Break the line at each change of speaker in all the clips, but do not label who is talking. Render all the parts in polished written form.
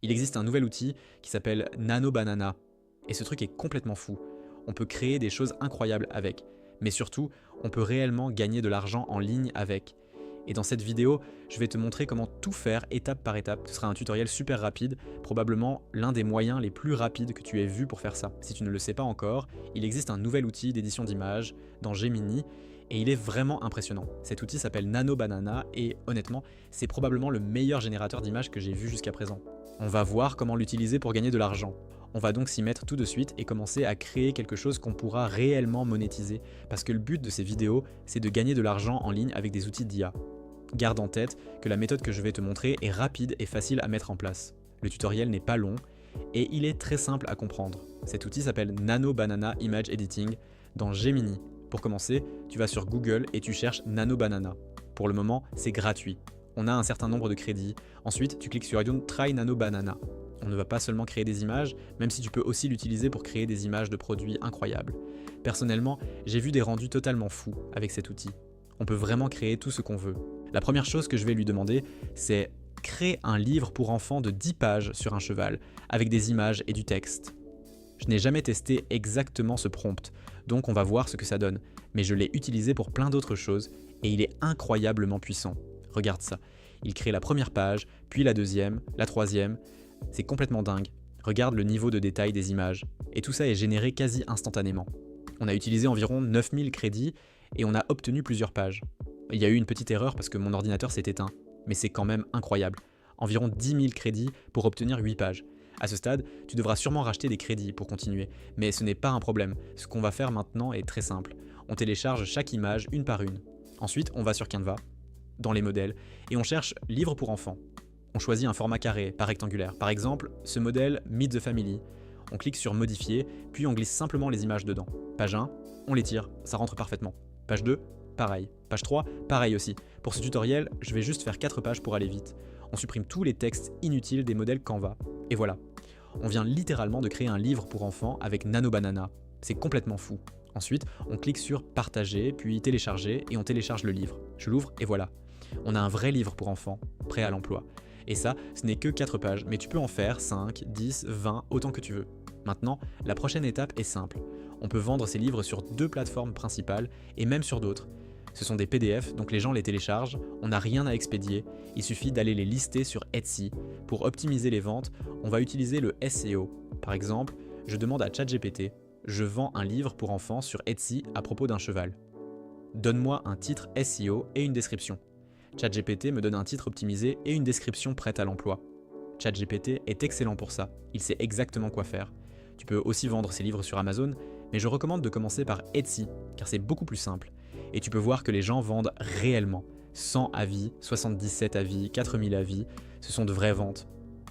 Il existe un nouvel outil qui s'appelle Nano Banana, et ce truc est complètement fou. On peut créer des choses incroyables avec, mais surtout, on peut réellement gagner de l'argent en ligne avec. Et dans cette vidéo, je vais te montrer comment tout faire étape par étape. Ce sera un tutoriel super rapide, probablement l'un des moyens les plus rapides que tu aies vu pour faire ça. Si tu ne le sais pas encore, il existe un nouvel outil d'édition d'images dans Gemini, et il est vraiment impressionnant. Cet outil s'appelle Nano Banana, et honnêtement, c'est probablement le meilleur générateur d'images que j'ai vu jusqu'à présent. On va voir comment l'utiliser pour gagner de l'argent. On va donc s'y mettre tout de suite et commencer à créer quelque chose qu'on pourra réellement monétiser, parce que le but de ces vidéos, c'est de gagner de l'argent en ligne avec des outils d'IA. Garde en tête que la méthode que je vais te montrer est rapide et facile à mettre en place. Le tutoriel n'est pas long et il est très simple à comprendre. Cet outil s'appelle Nano Banana Image Editing dans Gemini. Pour commencer, tu vas sur Google et tu cherches Nano Banana. Pour le moment, c'est gratuit. On a un certain nombre de crédits. Ensuite, tu cliques sur Try Nano Banana. On ne va pas seulement créer des images, même si tu peux aussi l'utiliser pour créer des images de produits incroyables. Personnellement, j'ai vu des rendus totalement fous avec cet outil. On peut vraiment créer tout ce qu'on veut. La première chose que je vais lui demander, c'est créer un livre pour enfants de 10 pages sur un cheval, avec des images et du texte. Je n'ai jamais testé exactement ce prompt, donc on va voir ce que ça donne, mais je l'ai utilisé pour plein d'autres choses, et il est incroyablement puissant. Regarde ça, il crée la première page, puis la deuxième, la troisième, c'est complètement dingue. Regarde le niveau de détail des images, et tout ça est généré quasi instantanément. On a utilisé environ 9000 crédits, et on a obtenu plusieurs pages. Il y a eu une petite erreur parce que mon ordinateur s'est éteint, mais c'est quand même incroyable. Environ 10 000 crédits pour obtenir 8 pages. À ce stade, tu devras sûrement racheter des crédits pour continuer, mais ce n'est pas un problème. Ce qu'on va faire maintenant est très simple. On télécharge chaque image une par une. Ensuite, on va sur Canva, dans les modèles, et on cherche livre pour enfants. On choisit un format carré, pas rectangulaire. Par exemple, ce modèle Meet the Family. On clique sur Modifier, puis on glisse simplement les images dedans. Page 1, on l'étire, ça rentre parfaitement. Page 2, pareil. Page 3, pareil aussi. Pour ce tutoriel, je vais juste faire 4 pages pour aller vite. On supprime tous les textes inutiles des modèles Canva. Et voilà. On vient littéralement de créer un livre pour enfants avec Nano Banana. C'est complètement fou. Ensuite, on clique sur Partager, puis Télécharger, et on télécharge le livre. Je l'ouvre et voilà. On a un vrai livre pour enfants, prêt à l'emploi. Et ça, ce n'est que 4 pages, mais tu peux en faire 5, 10, 20, autant que tu veux. Maintenant, la prochaine étape est simple. On peut vendre ces livres sur 2 plateformes principales, et même sur d'autres. Ce sont des PDF, donc les gens les téléchargent, on n'a rien à expédier, il suffit d'aller les lister sur Etsy. Pour optimiser les ventes, on va utiliser le SEO. Par exemple, je demande à ChatGPT, je vends un livre pour enfants sur Etsy à propos d'un cheval. Donne-moi un titre SEO et une description. ChatGPT me donne un titre optimisé et une description prête à l'emploi. ChatGPT est excellent pour ça, il sait exactement quoi faire. Tu peux aussi vendre ces livres sur Amazon, mais je recommande de commencer par Etsy, car c'est beaucoup plus simple. Et tu peux voir que les gens vendent réellement. 100 avis, 77 avis, 4000 avis, ce sont de vraies ventes.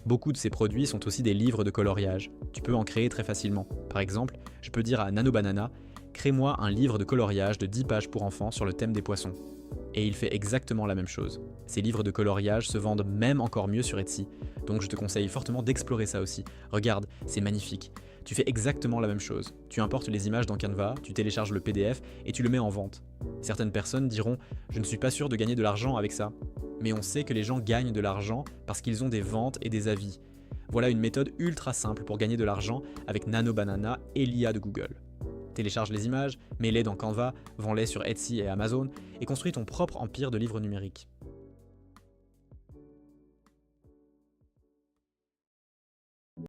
Beaucoup de ces produits sont aussi des livres de coloriage. Tu peux en créer très facilement. Par exemple, je peux dire à Nano Banana, crée-moi un livre de coloriage de 10 pages pour enfants sur le thème des poissons. Et il fait exactement la même chose. Ces livres de coloriage se vendent même encore mieux sur Etsy, donc je te conseille fortement d'explorer ça aussi. Regarde, c'est magnifique. Tu fais exactement la même chose. Tu importes les images dans Canva, tu télécharges le PDF et tu le mets en vente. Certaines personnes diront « je ne suis pas sûr de gagner de l'argent avec ça ». Mais on sait que les gens gagnent de l'argent parce qu'ils ont des ventes et des avis. Voilà une méthode ultra simple pour gagner de l'argent avec Nano Banana et l'IA de Google. Télécharge les images, mets-les dans Canva, vends-les sur Etsy et Amazon et construis ton propre empire de livres numériques.